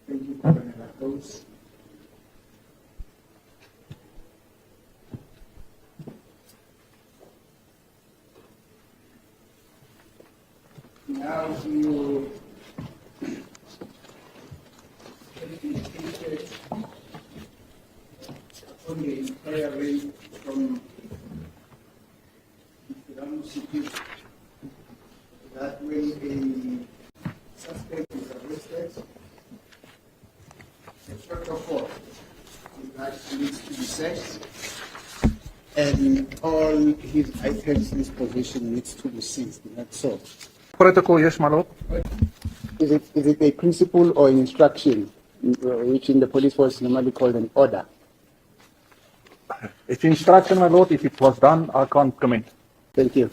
Thank you, Governor House. Now you indicated on the inquiry from Mnisi that when a suspect is arrested, the protocol is that he needs to be searched and all his items in his possession needs to be seized. That's all. Protocol, yes, my lord. Is it a principle or an instruction, which in the police force normally called an order? It's instruction, my lord. If it was done, I can't comment. Thank you.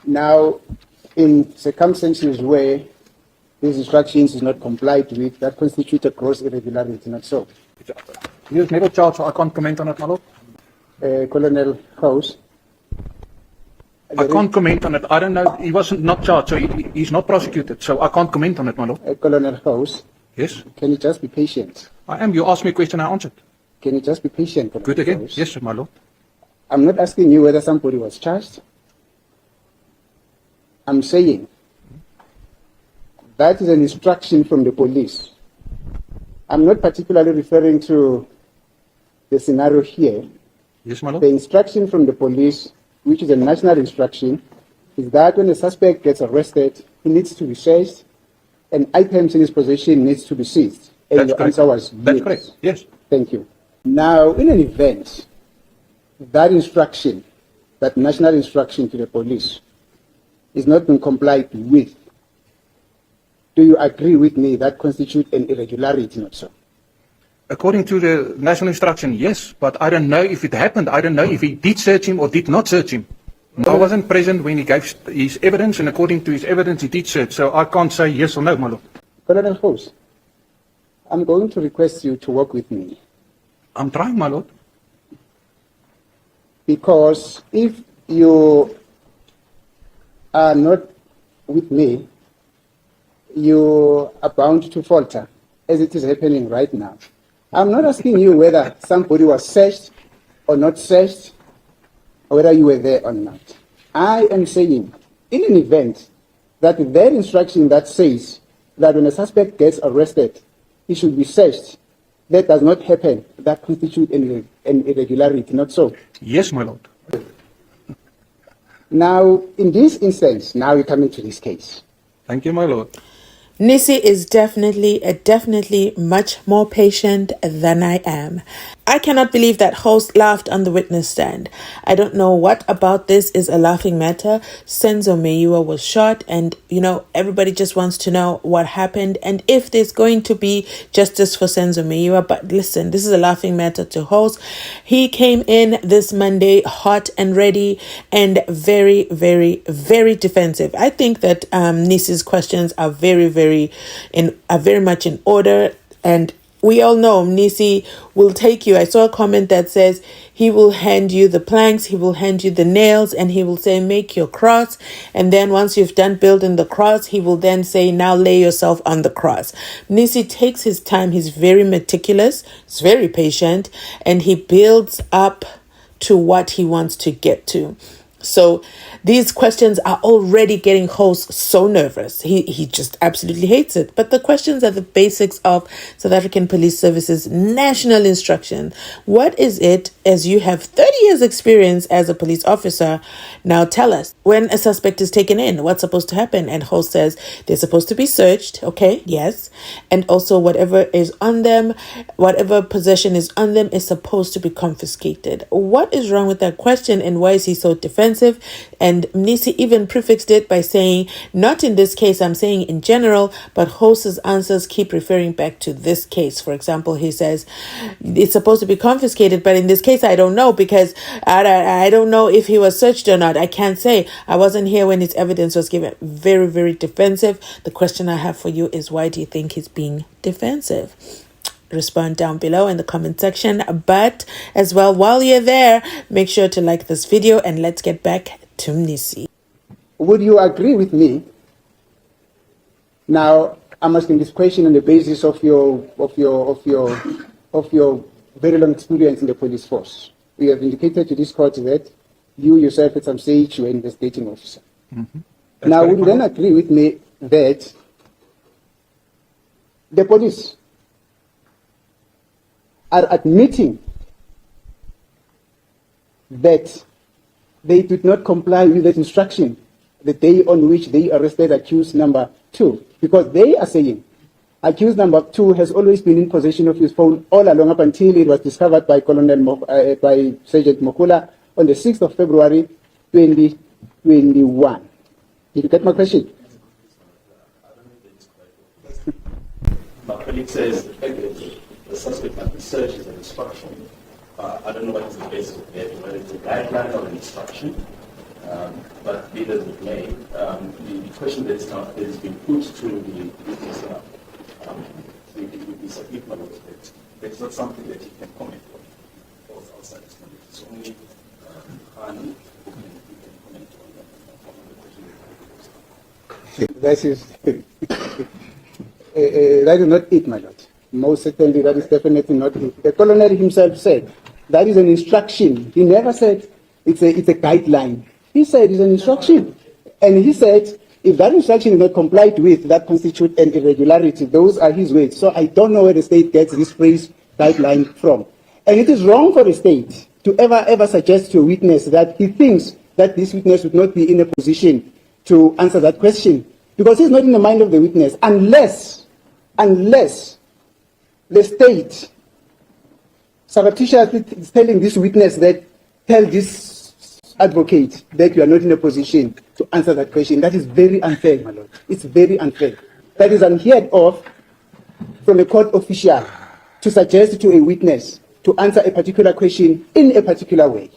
Now, in circumstances where these instructions is not complied with, that constitutes a gross irregularity, not so? He was never charged, so I can't comment on it, my lord. Colonel House. I can't comment on it. I don't know. He wasn't not charged, so he's not prosecuted. So I can't comment on it, my lord. Colonel House. Yes. Can you just be patient? I am. You asked me a question, I answered. Can you just be patient? Colonel Good again. House? Yes, my lord. I'm not asking you whether somebody was charged. I'm saying that is an instruction from the police. I'm not particularly referring to the scenario here. Yes, my lord. The instruction from the police, which is a national instruction, is that when a suspect gets arrested, he needs to be searched and items in his possession needs to be seized. And That's your correct. answer was That's yes. correct. Yes. Thank you. Now, in an event, that instruction, that national instruction to the police, is not being complied with, do you agree with me that constitutes an irregularity, not so? According to the national instruction, yes, but I don't know if it happened. I don't know if he did search him or did not search him. I wasn't present when he gave his evidence, and according to his evidence, he did search. So I can't say yes or no, my lord. Colonel House, I'm going to request you to work with me. I'm trying, my lord. Because if you are not with me, you are bound to falter, as it is happening right now. I'm not asking you whether somebody was searched or not searched, or whether you were there or not. I am saying, in an event that their instruction that says that when a suspect gets arrested, he should be searched, that does not happen, that constitutes an irregularity, not so? Yes, my lord. Now, in this instance, now we come into this case. Thank you, my lord. Mnisi is definitely much more patient than I am. I cannot believe that host laughed on the witness stand. I don't know what about this is a laughing matter. Senzo Meyiwa was shot and, everybody just wants to know what happened and if there's going to be justice for Senzo Meyiwa. But listen, this is a laughing matter to host. He came in this Monday hot and ready and very, very, very defensive. I think that Mnisi's questions are very much in order, and we all know Mnisi will take you. I saw a comment that says he will hand you the planks, he will hand you the nails, and he will say, make your cross. And then once you've done building the cross, he will then say, now lay yourself on the cross. Mnisi takes his time. He's very meticulous. He's very patient, and he builds up to what he wants to get to. So these questions are already getting host so nervous. He just absolutely hates it. But the questions are the basics of South African Police Service's national instruction. What is it, as you have 30 years experience as a police officer? Now tell us, when a suspect is taken in, what's supposed to happen? And host says they're supposed to be searched. Okay, yes. And also whatever is on them, whatever possession is on them is supposed to be confiscated. What is wrong with that question, and why is he so defensive? And Mnisi even prefixed it by saying, not in this case, I'm saying in general, but host's answers keep referring back to this case. For example, he says, it's supposed to be confiscated, but in this case, I don't know, because I don't know if he was searched or not. I can't say. I wasn't here when his evidence was given. Very, very defensive. The question I have for you is, why do you think he's being defensive? Respond down below in the comment section. But as well, while you're there, make sure to like this video, and let's get back to Mnisi. Would you agree with me? Now, I'm asking this question on the basis of your very long experience in the police force. You have indicated to this court that you yourself at some stage were an investigating officer. Mm-hmm. Now, would you then agree with me that the police are admitting that they did not comply with that instruction the day on which they arrested accused number 2? Because they are saying accused number 2 has always been in possession of his phone all along up until it was discovered by by Sergeant Mokula on the 6th of February 2021. Did you get my question? My colleague says the suspect had been searched as an instruction. I don't know what is the basis of that, whether it's a guideline or an instruction. But be that as it may, the question that is being put to the witness is that it's not something that he can comment on. Falls outside his knowledge. It's only Khan who can comment on the question. That is that is not it, my lord. Most certainly, that is definitely not it. The colonel himself said that is an instruction. He never said it's a guideline. He said it's an instruction, and he said if that instruction is not complied with, that constitutes an irregularity. Those are his words. So I don't know where the state gets this phrase guideline from, and it is wrong for the state to ever suggest to a witness that he thinks that this witness would not be in a position to answer that question, because he's not in the mind of the witness unless the state surreptitiously is telling this witness that tell this advocate that you are not in a position to answer that question. That is very unfair, my lord. It's very unfair. That is unheard of from a court official to suggest to a witness to answer a particular question in a particular way.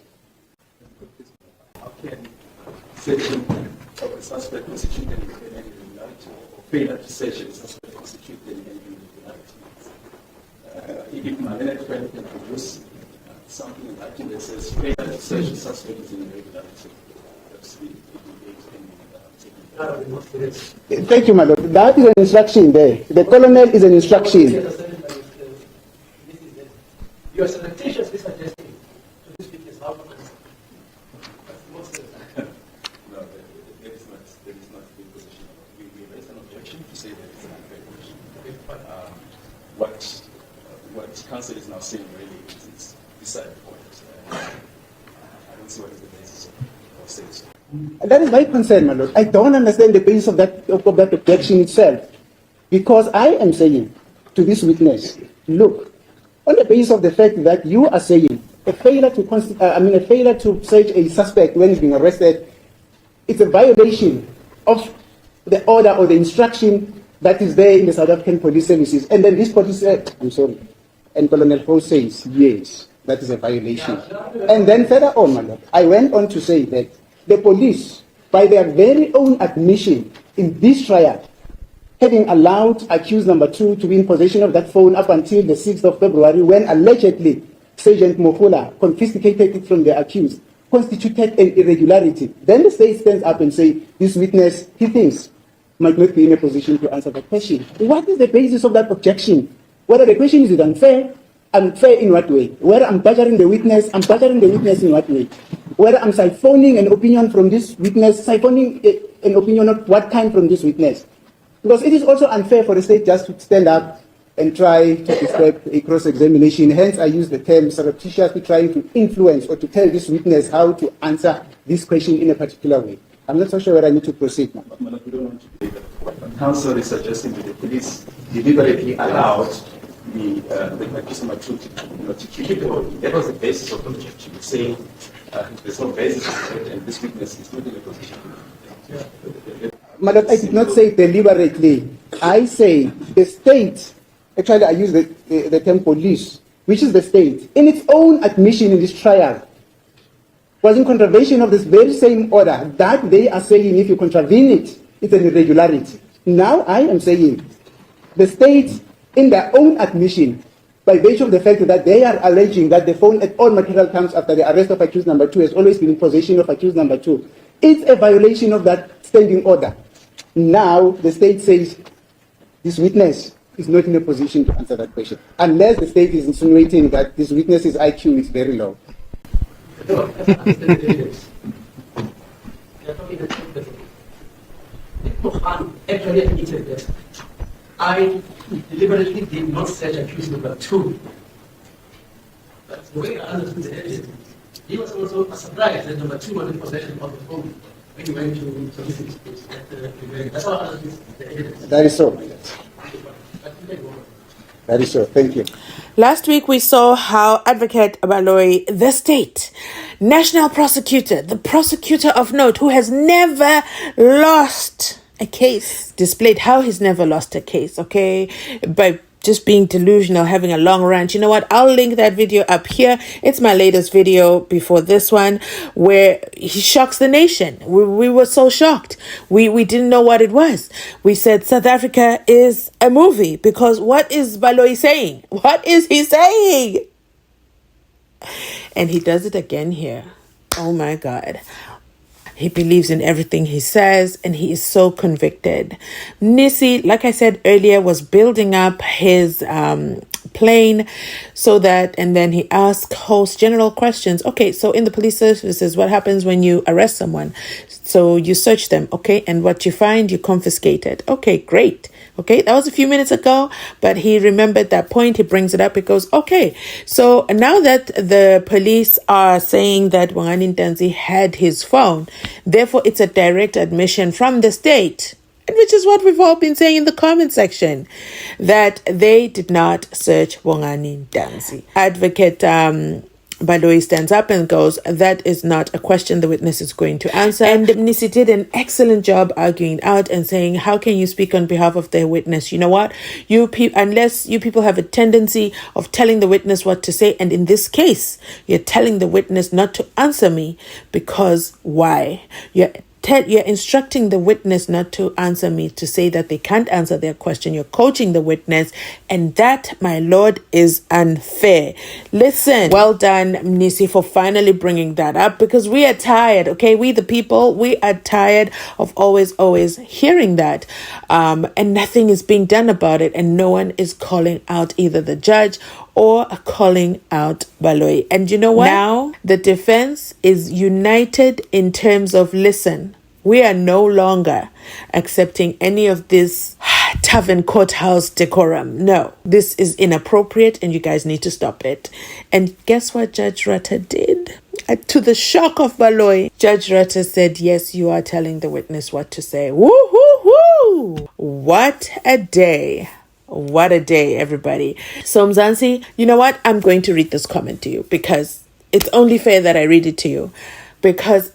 How can searching of a suspect constitute an irregularity, or failure to search a suspect constitute an irregularity? If my next friend can produce something in writing that says failure to search a suspect is an irregularity, Thank you, my lord. That is an instruction there. The colonel is an instruction. You are surreptitiously suggesting to this witness how to answer. No, there is not a good position. We raised an objection to say that it's an unfair question. What counsel is now saying really is beside the point. I don't see what is the basis of saying so. That is my concern, my lord. I don't understand the basis of that objection itself, because I am saying to this witness, look, on the basis of the fact that you are saying a failure to search a suspect when he's being arrested, it's a violation of the order or the instruction that is there in the South African Police Services. And then this police said, I'm sorry, and Colonel Ho says, yes, that is a violation. And then further on, my lord, I went on to say that the police, by their very own admission in this trial, having allowed accused number 2 to be in possession of that phone up until the 6th of February, when allegedly Sergeant Mokula confiscated it from the accused, constituted an irregularity. Then the state stands up and says, this witness, he thinks, might not be in a position to answer that question. What is the basis of that objection? Whether the question is unfair, unfair in what way? Whether I'm badgering the witness in what way? Whether I'm siphoning an opinion from this witness, siphoning an opinion of what kind from this witness? Because it is also unfair for the state just to stand up and try to describe a cross-examination. Hence, I use the term surreptitiously trying to influence or to tell this witness how to answer this question in a particular way. I'm not so sure whether I need to proceed now. We don't want to do that. What counsel is suggesting that the police deliberately allowed the accused number 2 to keep it going. That was the basis of the objection, saying there's no basis for it, and this witness is not in a position to. Madam, I did not say deliberately. I say the state, actually I use the term police, which is the state, in its own admission in this trial, was in contravention of this very same order that they are saying if you contravene it, it's an irregularity. Now I am saying the state, in their own admission, by virtue of the fact that they are alleging that the phone at all material times after the arrest of accused number 2 has always been in possession of accused number 2, it's a violation of that standing order. Now the state says this witness is not in a position to answer that question, unless the state is insinuating that this witness's IQ is very low. No, that's not the evidence. They are talking the truth. Actually admitted that I deliberately did not search accused number 2. But the way I understood the evidence, he was also surprised that number 2 was in possession of the phone when he went to solicit his. That's how I understood the evidence. That is so, my lord. That is so. Thank you. Last week, we saw how Advocate Baloyi, the state national prosecutor, the prosecutor of note, who has never lost a case, displayed how he's never lost a case, okay? By just being delusional, having a long rant. You know what? I'll link that video up here. It's my latest video before this one, where he shocks the nation. We were so shocked. We didn't know what it was. We said South Africa is a movie, because what is Baloyi saying? What is he saying? And he does it again here. Oh my God. He believes in everything he says, and he is so convicted. Mnisi, like I said earlier, was building up his plane so that, and then he asked host general questions. Okay, so in the police services, what happens when you arrest someone? So you search them, okay, and what you find, you confiscate it. Okay, great. Okay, that was a few minutes ago, but he remembered that point. He brings it up. He goes, okay, so now that the police are saying that Bongani Ntanzi had his phone, therefore it's a direct admission from the state, which is what we've all been saying in the comment section, that they did not search Bongani Ntanzi. Advocate Baloyi stands up and goes, that is not a question the witness is going to answer. And Mnisi did an excellent job arguing out and saying, how can you speak on behalf of the witness? You know what? Unless you people have a tendency of telling the witness what to say, and in this case, you're telling the witness not to answer me, because why? You're instructing the witness not to answer me, to say that they can't answer their question. You're coaching the witness, and that, my lord, is unfair. Listen, well done, Mnisi, for finally bringing that up, because we are tired, okay? We the people, we are tired of always hearing that, and nothing is being done about it, and no one is calling out either the judge or calling out Baloyi. And you know what? Now, the defense is united in terms of, listen, we are no longer accepting any of this tavern courthouse decorum. No, this is inappropriate, and you guys need to stop it. And guess what Judge Rutter did? To the shock of Baloyi, Judge Rutter said, yes, you are telling the witness what to say. Woo-hoo-hoo! What a day. What a day, everybody. So Mzansi, you know what? I'm going to read this comment to you, because it's only fair that I read it to you, because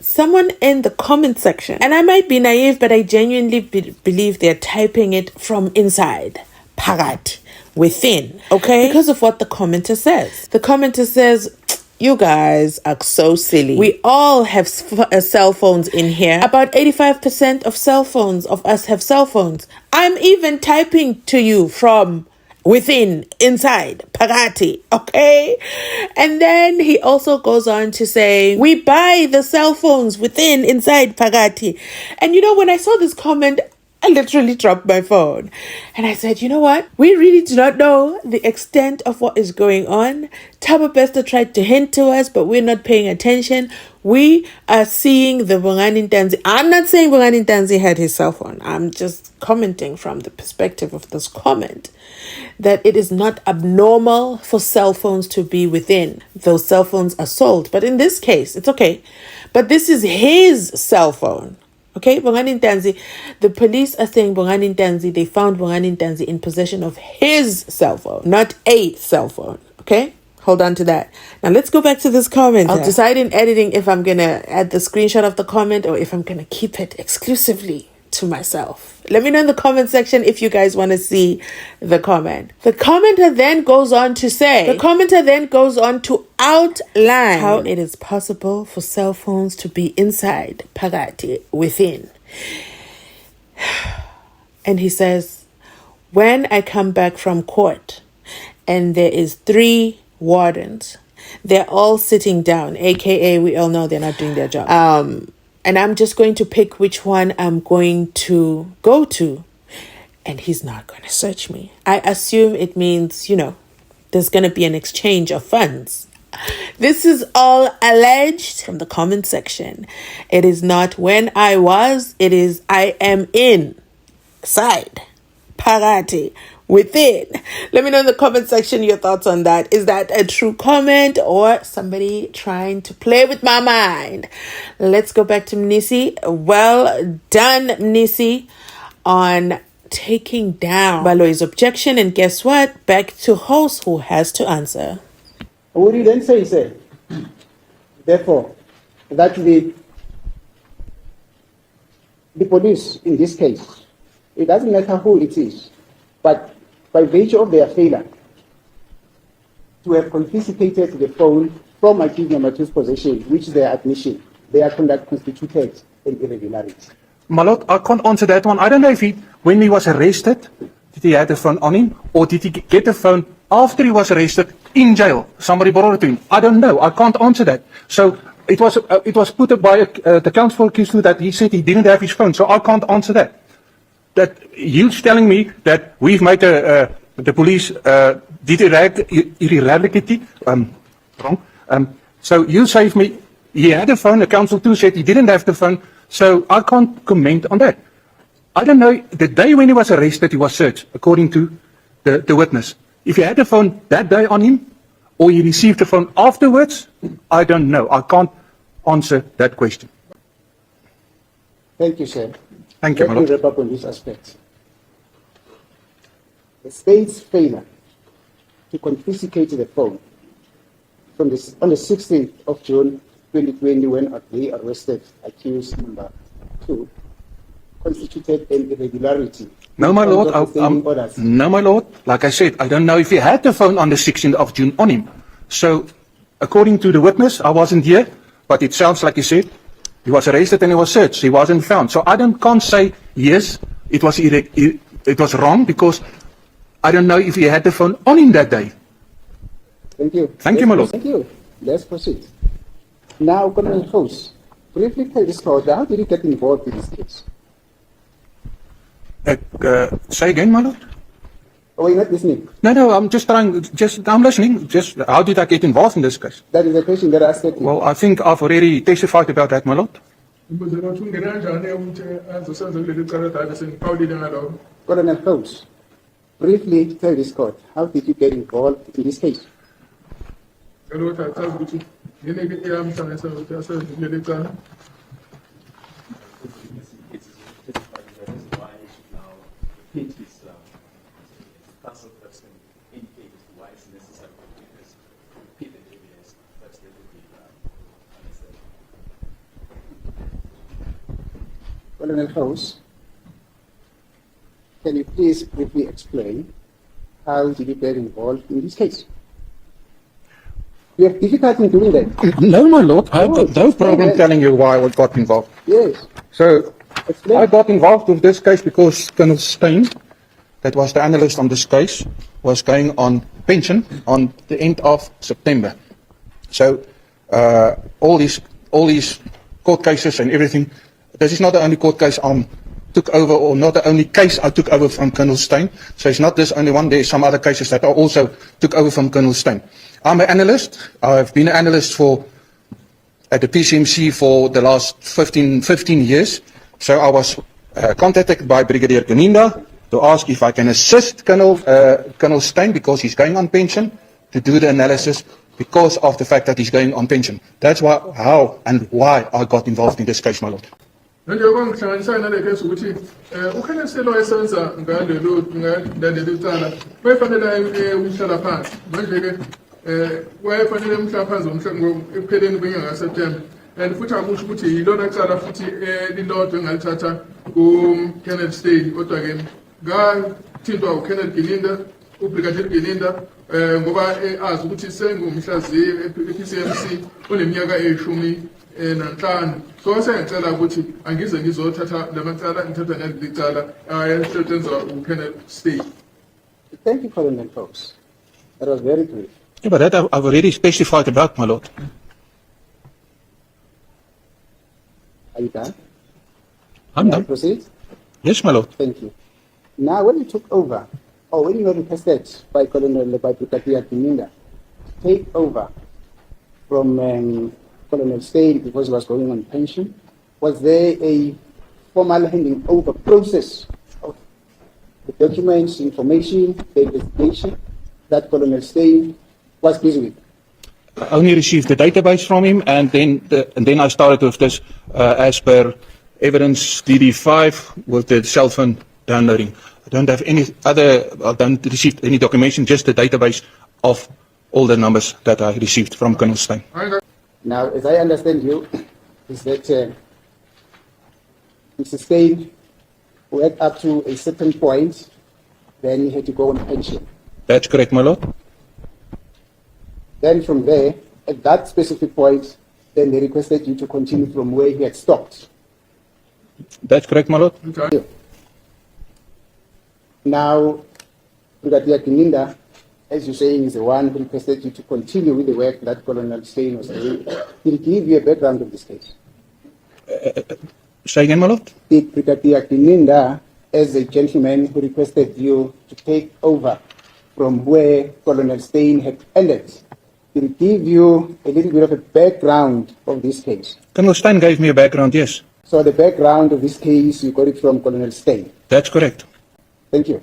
someone in the comment section, and I might be naive, but I genuinely believe they're typing it from inside, parat, within, okay? Because of what the commenter says. The commenter says, you guys are so silly. We all have cell phones in here. About 85% of us have cell phones. I'm even typing to you from within, inside, Pagati, okay? And then he also goes on to say, we buy the cell phones within, inside, Pagati. And you know, when I saw this comment, I literally dropped my phone. And I said, you know what? We really do not know the extent of what is going on. Thabo Bester tried to hint to us, but we're not paying attention. We are seeing the Bongani Ntanzi. I'm not saying Bongani Ntanzi had his cell phone. I'm just commenting from the perspective of this comment, that it is not abnormal for cell phones to be within. Those cell phones are sold. But in this case, it's okay. But this is his cell phone. Okay, Bongani Ntanzi, the police are saying Bongani Ntanzi, they found Bongani Ntanzi in possession of his cell phone, not a cell phone. Okay, hold on to that. Now let's go back to this comment. I'll decide in editing if I'm going to add the screenshot of the comment or if I'm going to keep it exclusively to myself. Let me know in the comment section if you guys want to see the comment. The commenter then goes on to outline how it is possible for cell phones to be inside, Pagati, within. And he says, when I come back from court and there is 3 wardens, they're all sitting down, aka we all know they're not doing their job. And I'm just going to pick which one I'm going to go to. and he's not going to search me. I assume it means, there's going to be an exchange of funds. This is all alleged from the comment section. It is not when I was, it is I am inside. Parati. Within. Let me know in the comment section your thoughts on that. Is that a true comment or somebody trying to play with my mind? Let's go back to Mnisi. Well done, Mnisi, on taking down Baloyi's objection. And guess what? Back to host who has to answer. Would you then say, therefore, that the police in this case, it doesn't matter who it is, but by virtue of their failure to have confiscated the phone from accused number two's possession, which is their admission, their conduct constituted an irregularity? My lord, I can't answer that one. I don't know if when he was arrested, did he have the phone on him, or did he get the phone after he was arrested in jail? Somebody borrowed it to him. I don't know. I can't answer that. So it was put up by the counsel accused that he said he didn't have his phone. So I can't answer that. That you're telling me that we've made the police did irregularity wrong. So you say me he had a phone. The counsel too said he didn't have the phone. So I can't comment on that. I don't know. The day when he was arrested, he was searched according to the witness. If he had the phone that day on him, or he received the phone afterwards, I don't know. I can't answer that question. Thank you, sir. Thank you, my Let me lord. wrap up on this aspect. The state's failure to confiscate the phone on the 16th of June 2020, when they arrested accused number 2, constituted an irregularity. No, my lord. Orders. No, my lord. Like I said, I don't know if he had the phone on the 16th of June on him. So, according to the witness, I wasn't here, but it sounds like he said he was arrested and he was searched. He wasn't found. So I can't say yes, it was wrong, because I don't know if he had the phone on him that day. Thank you. Thank you, my lord. Thank you. Let's proceed. Now, Colonel House, briefly tell this court, how did you get involved in this case? Say again, my lord? Oh, you're not listening? No, I'm listening. Just how did I get involved in this case? That is the question that I asked you. Well, I think I've already testified about that, my lord. Colonel House, briefly tell this court, how did you get involved in this case? Council person indicate as to why it's necessary for witness to repeat the evidence first let it be understood. Colonel House, can you please briefly explain how did you get involved in this case? You have difficulty in doing that. No, my lord. I have no problem telling you why I got involved. Yes. So, Explain. I got involved with this case because Colonel Steyn, that was the analyst on this case, was going on pension on the end of September. So, all these court cases and everything, this is not the only court case I took over, or not the only case I took over from Colonel Steyn. So it's not this only one, there's some other cases that I also took over from Colonel Steyn. I'm an analyst. I've been an analyst at the PCMC for the last 15 years. So I was contacted by Brigadier Kaninda to ask if I can assist Colonel Steyn, because he's going on pension, to do the analysis because of the fact that he's going on pension. That's how and why I got involved in this case, my lord. Njengoba ngihlanganisa nale case ukuthi ukhansela wayesenza ngaleli cala wayefanele umhlala phansi manje ke wayefanele umhlala phansi ekupheleni kwenyanga kaSeptember, and futhi akusho ukuthi yilona cala futhi lilodwa engalithatha ku-Kenneth Steyn, kodwa ke ngathintwa uKenneth Gilinda, uBrigadier Gilinda, ngoba azi ukuthi sengumhlaziyi e-PCMC oneminyaka eyishumi nanhlanu. So sengicela ukuthi angize ngizothatha lamacala ngithatha ngaleli cala ayeshetshenza uKenneth Steyn. Thank you, Colonel Fox. That was very brief. Yeah, but that I've already specified about, my lord. Are you done? I'm May I done. proceed? Yes, my lord. Thank you. Now, when you took over, or when you were requested by Brigadier Kininda to take over from Colonel Steyn because he was going on pension, was there a formal handing over process of the documents, information, the investigation that Colonel Steyn was busy with? I only received the database from him, and then I started with this as per evidence DD5 with the cell phone downloading. I don't have any other, I don't receive any documentation, just the database of all the numbers that I received from Colonel Steyn. Now, as I understand you, is that Mr. Steyn went up to a certain point, then he had to go on pension. That's correct, my lord. Then from there, at that specific point, then they requested you to continue from where he had stopped. That's correct, my lord. Okay. Now, Brigadier Kininda, as you're saying, is the one who requested you to continue with the work that Colonel Steyn was doing. Did he give you a background of this case? Say again, my lord? Did Brigadier Kininda, as a gentleman who requested you to take over from where Colonel Steyn had ended, did he give you a little bit of a background of this case? Colonel Steyn gave me a background, yes. So the background of this case, you got it from Colonel Steyn? That's correct. Thank you.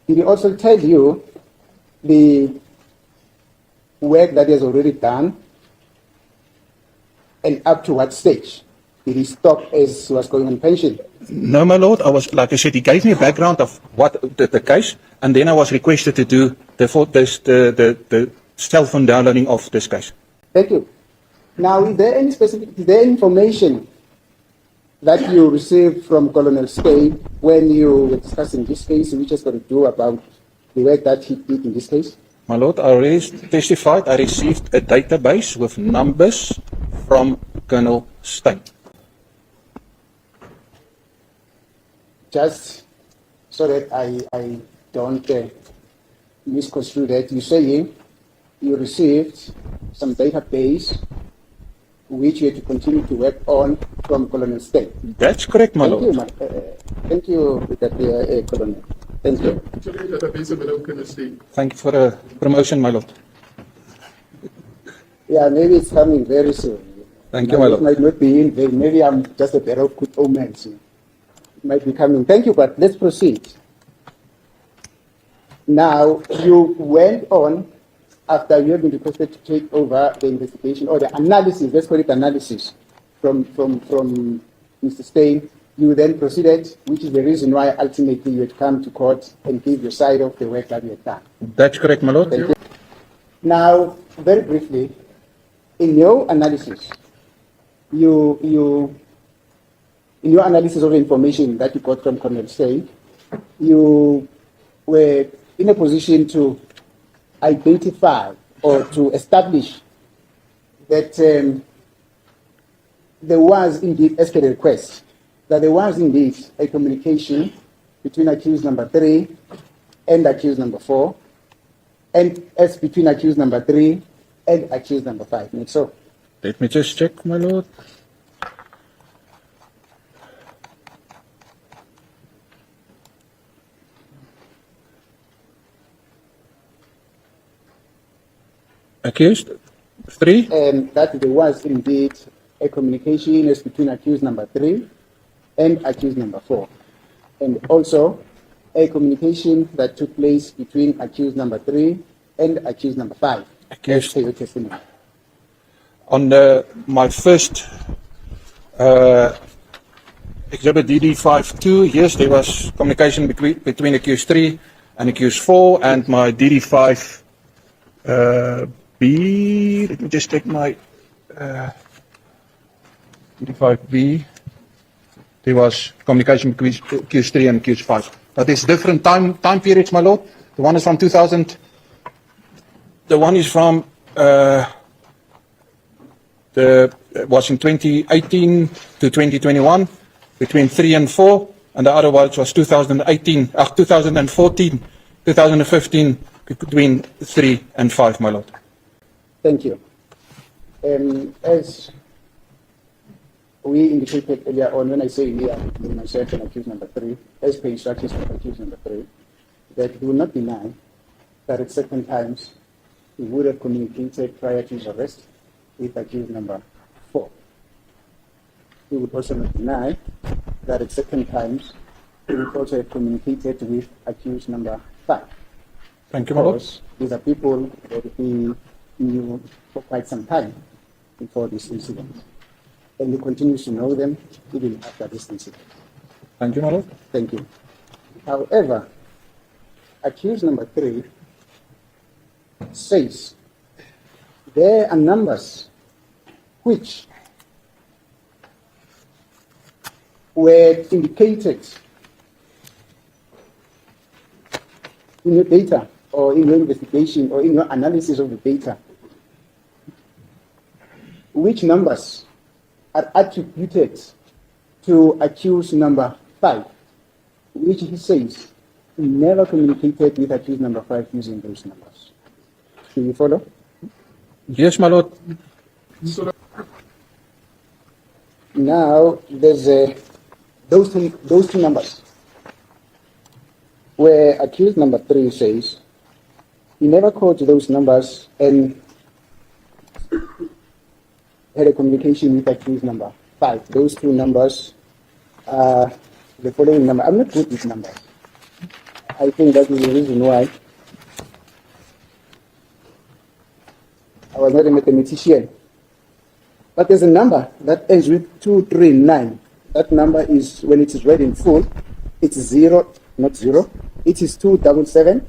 Did he also tell you the work that he has already done and up to what stage? Did he stop as he was going on pension? No, my lord. I was, like I said, he gave me a background of what the case, and then I was requested to do the cell phone downloading of this case. Thank you. Now, is there any information that you received from Colonel Steyn when you were discussing this case, which has got to do about the work that he did in this case? My lord, I already testified I received a database with numbers from Colonel Steyn. Just so that I don't misconstrue that, you're saying you received some database which you had to continue to work on from Colonel Steyn. That's correct, my lord. Thank you, Colonel. Thank you. Thank you for the promotion, my lord. Yeah, maybe it's coming very soon. Thank you, my lord. It might not be in there. Maybe I'm just a better good omen. So it might be coming. Thank you, but let's proceed. Now, you went on after you have been requested to take over the investigation or the analysis, let's call it analysis, from Mr. Steyn. You then proceeded, which is the reason why ultimately you had come to court and gave your side of the work that you had done. That's correct, my lord. Thank you. Now, very briefly, in your analysis, in your analysis of information that you got from Colonel Steyn, you were in a position to identify or to establish that there was indeed, as per the request, that there was indeed a communication between accused number 3 and accused number 4, and as between accused number 3 and accused number 5. And so, Let me just check, my lord. Accused 3? and that there was indeed a communication as between accused number 3 and accused number 4, and also a communication that took place between accused number 3 and accused number 5. Accused. As per your testimony. On my first exhibit DD5-2, yes, there was communication between accused 3 and accused 4, and my DD5 B, let me just check my DD5B. There was communication between accused 3 and accused 5. But there's different time periods, my lord. The one is from 2000. The one is from was in 2018 to 2021, between 3 and 4, and the other one was 2014, 2015, between 3 and 5, my lord. Thank you. As we indicated earlier on, when I say we are myself and accused number 3, as per instructions of accused number 3, that he will not deny that at certain times he would have communicated prior to his arrest with accused number 4. He would also not deny that at certain times he would also have communicated with accused number 5. Thank you, my lord. Because these are people that he knew for quite some time before this incident. And he continues to know them even after this incident. Thank you, my lord. Thank you. However, accused number 3 says there are numbers which were indicated in your data or in your investigation or in your analysis of the data. Which numbers are attributed to accused number 5, which he says he never communicated with accused number 5 using those numbers. Do you follow? Yes, my lord. Now, there's those two numbers where accused number 3 says he never called those numbers and had a communication with accused number 5. Those two numbers are the following number. I'm not good with numbers. I think that is the reason why I was not a mathematician. But there's a number that ends with 239. That number is, when it is read in full, it's 0, not 0. It is 277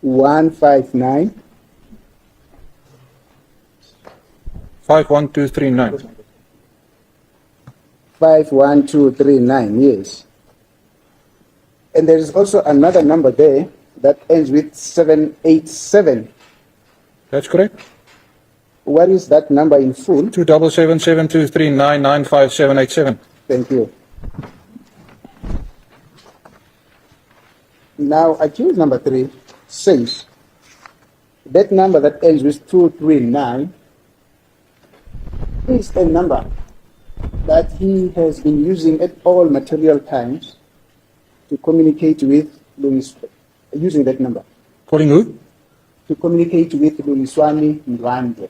159 51239. 51239, yes. And there is also another number there that ends with 787. That's correct. What is that number in full? 2777239957787. Thank you. Now, accused number 3 says that number that ends with 239 is a number that he has been using at all material times to communicate with Louis, using that number. Calling who? To communicate with Luliswami Ndwandwe.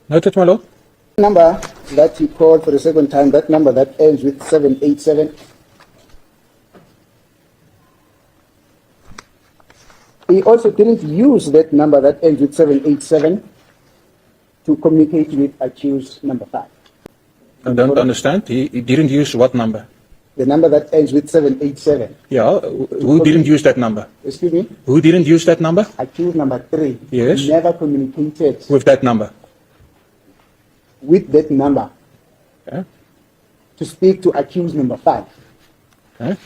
Noted, my lord. Number that he called for the second time, that number that ends with 787, he also didn't use that number that ends with 787 to communicate with accused number 5. I don't understand. He didn't use what number? The number that ends with 787. Yeah, who didn't use that number? Excuse me? Who didn't use that number? Accused number 3 Yes. never communicated With that number. with that number Okay. to speak to accused number 5. Okay.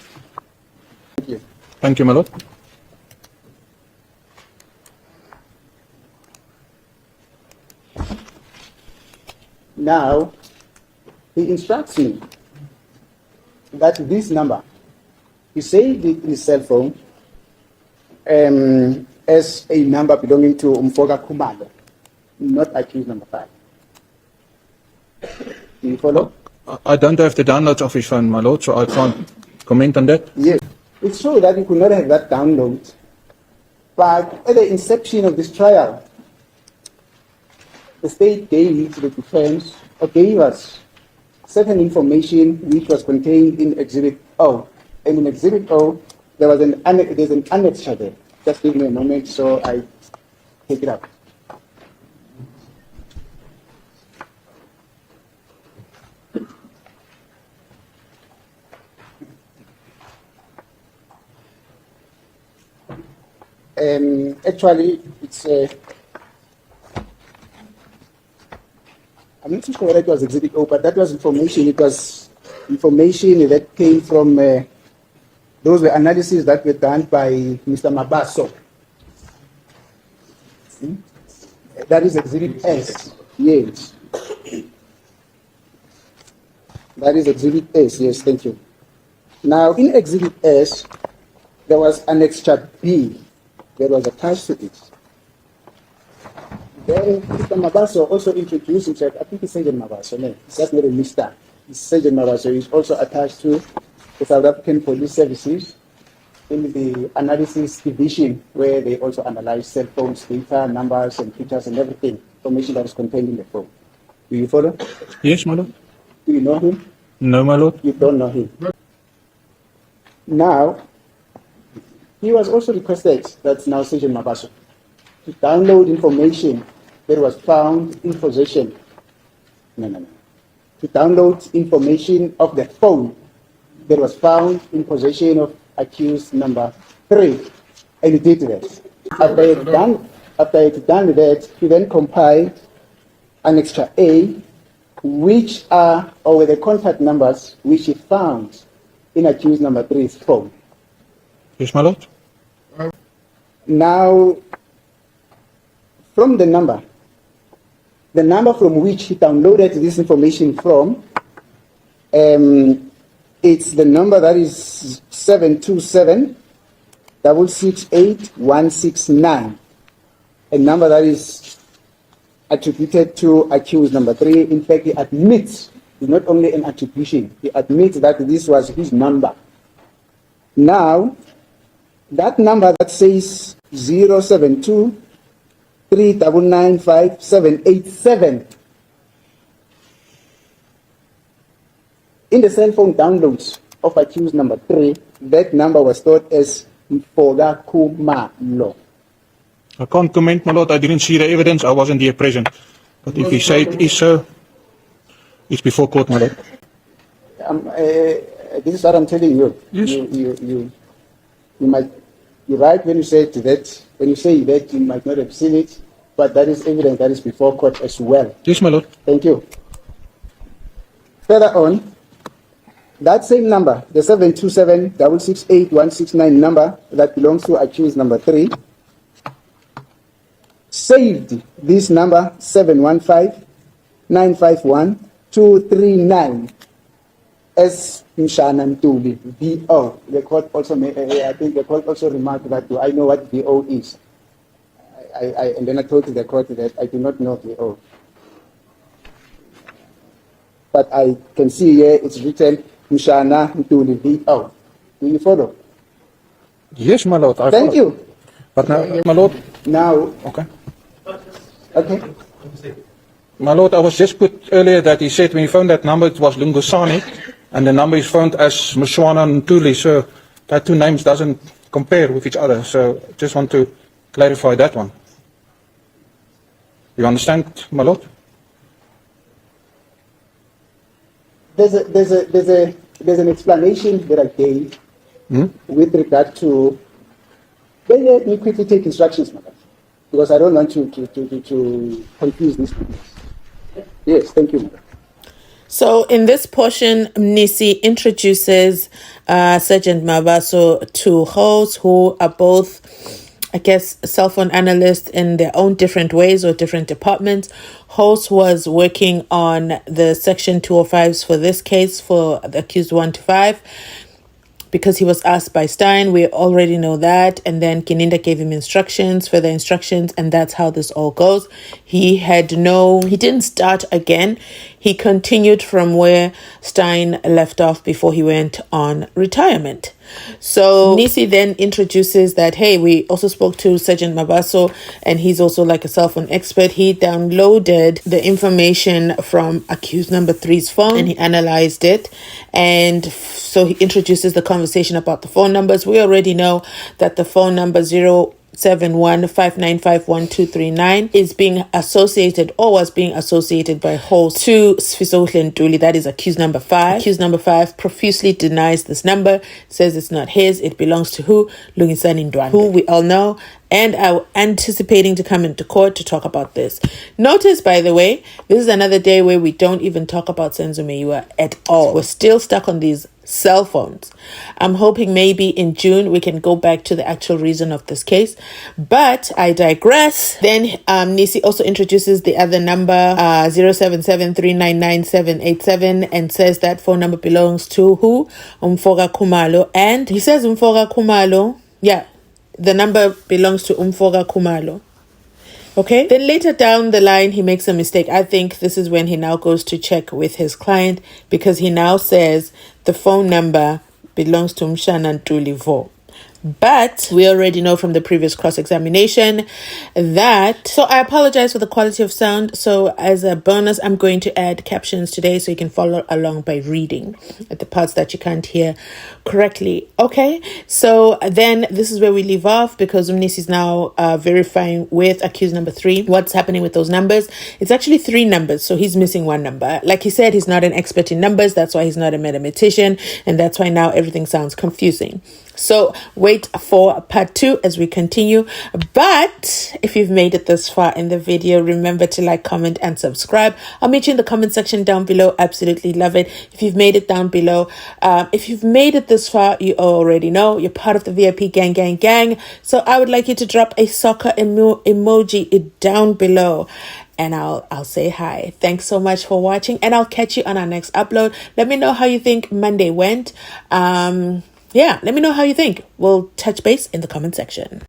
Thank you. Thank you, my lord. Now, he instructs me that this number, he saved it in his cell phone as a number belonging to Mfoka Kumalo, not accused number 5. Do you follow? I don't have the downloads of his phone, my lord, so I can't comment on that. Yes. It's true that you could not have that download, but at the inception of this trial, the state gave the defense, or gave us, certain information which was contained in Exhibit O. And in Exhibit O, there's an annexure there. Just give me a moment so I take it up. Actually, it's I'm not too sure whether it was Exhibit O, but that was information. It was information that came from those were analyses that were done by Mr. Mabaso. That is Exhibit S. Yes. That is Exhibit S. Yes, thank you. Now, in Exhibit S, there was Annexure B that was attached to it. Then Mr. Mabaso also introduced himself. I think it's Sergeant Mabaso. No, it's just not a Mr. It's Sergeant Mabaso. He's also attached to the South African Police Services in the analysis division, where they also analyze cell phones, data, numbers, and pictures, and everything, information that is contained in the phone. Do you follow? Yes, my lord. Do you know him? No, my lord. You don't know him. Now, he was also requested, that's now Sergeant Mabaso, to download information that was found in possession. To download information of the phone that was found in possession of accused number 3. And he did that. After he had done that, he then compiled an extra A, which are, or the contact numbers which he found in accused number 3's phone. Yes, my lord. Now, from the number from which he downloaded this information from, it's the number that is 727-668-169, a number that is attributed to accused number 3. In fact, he admits, it's not only an attribution, he admits that this was his number. Now, that number that says 072-3995787, in the cell phone downloads of accused number 3, that number was stored as Mfoga Kumalo. I can't comment, my lord. I didn't see the evidence. I wasn't here present. But if you say it is so, it's before court, my lord. This is what I'm telling you. Yes. You're right when you say that. When you say that, you might not have seen it, but that is evidence that is before court as well. Yes, my lord. Thank you. Further on, that same number, the 727-668-169 number that belongs to accused number 3, saved this number 715-951-239 as Mshana Ntuli, VO. The court also, I think the court also remarked that, do I know what VO is? And then I told the court that I do not know VO. But I can see here it's written Mshana Ntuli, VO. Do you follow? Yes, my lord. I Thank follow. you. But now, my lord. Now, Okay. okay. My lord, I was just put earlier that he said when he found that number, it was Lungusani, and the number is found as Mshwana Ntuli, so that two names doesn't compare with each other. So just want to clarify that one. You understand, my lord? There's an explanation that I gave with regard to. Let me quickly take instructions, madam, because I don't want to confuse these people. Yes, thank you, madam. So in this portion, Mnisi introduces Sergeant Mabaso to hosts who are both, I guess, cell phone analysts in their own different ways or different departments. Host was working on the Section 205s for this case for the accused 1 to 5. Because he was asked by Stein, we already know that. And then Kininda gave him further instructions, and that's how this all goes. He didn't start again. He continued from where Stein left off before he went on retirement. So Mnisi then introduces that, hey, we also spoke to Sergeant Mabaso, and he's also like a cell phone expert. He downloaded the information from accused number 3's phone and he analyzed it. And so he introduces the conversation about the phone numbers. We already know that the phone number 071-595-1239 is being associated or was being associated by host to Sfisohle Ntuli, that is accused number 5. Accused number 5 profusely denies this number, says it's not his, it belongs to who? Lungisani Ndwandwe, who we all know and are anticipating to come into court to talk about this. Notice, by the way, this is another day where we don't even talk about Senzo Meyiwa at all. We're still stuck on these cell phones. I'm hoping maybe in June we can go back to the actual reason of this case, but I digress. Then Mnisi also introduces the other number 077-399-787 and says that phone number belongs to who? Mfoga Kumalo. And he says Mfoga Kumalo, the number belongs to Mfoga Kumalo. Okay. Then later down the line, he makes a mistake. I think this is when he now goes to check with his client, because he now says the phone number belongs to Mshana Ntulivo. But we already know from the previous cross-examination that... So I apologize for the quality of sound. So as a bonus, I'm going to add captions today so you can follow along by reading at the parts that you can't hear correctly. Okay, so then this is where we leave off, because Mnisi is now verifying with accused number 3 what's happening with those numbers. It's actually 3 numbers, so he's missing 1 number. Like he said, he's not an expert in numbers. That's why he's not a mathematician, and that's why now everything sounds confusing. So wait for part 2 as we continue. But if you've made it this far in the video, remember to like, comment, and subscribe. I'll meet you in the comment section down below. Absolutely love it if you've made it down below. If you've made it this far, you already know you're part of the VIP gang. So I would like you to drop a soccer emoji down below, and I'll say hi. Thanks so much for watching, and I'll catch you on our next upload. Let me know how you think Monday went. Yeah, let me know how you think. We'll touch base in the comment section.